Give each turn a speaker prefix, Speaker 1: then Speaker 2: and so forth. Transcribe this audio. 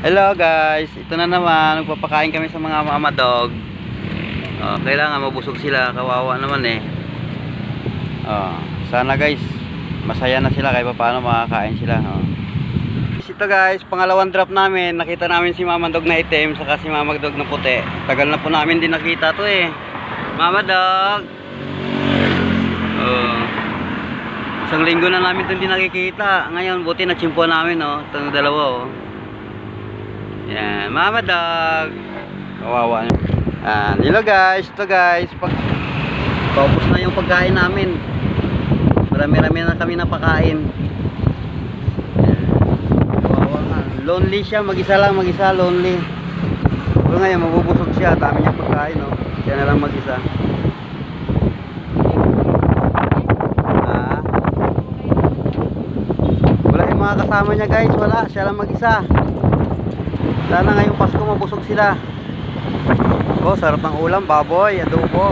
Speaker 1: Hello guys, ito na naman, nagpapakain kami sa mga mama dog. Kailangan mabusog sila, kawawa naman eh. Sana guys, masaya na sila kahit paano makakain sila. Ito guys, pangalawang drop namin, nakita namin si mama dog na itim saka si mama dog na puti. Tagal na po namin din nakita to eh. Mama dog. Isang linggo na namin ito hindi nakikita. Ngayon buti na chimpo namin itong dalawa Yan, mama dog. Kawawa. Hello guys, ito guys. Paubos na yung pagkain namin. Marami-rami na kami napakain. Kawawa nga. Lonely siya, mag-isa lang, lonely. Pero ngayon, mabubusog siya. Dami niya pagkain, Siya na lang mag-isa. Wala yung mga kasama niya guys, wala. Siya lang mag-isa. Sana ngayong Pasko mabusog sila. Sarap ng ulam, baboy, adobo.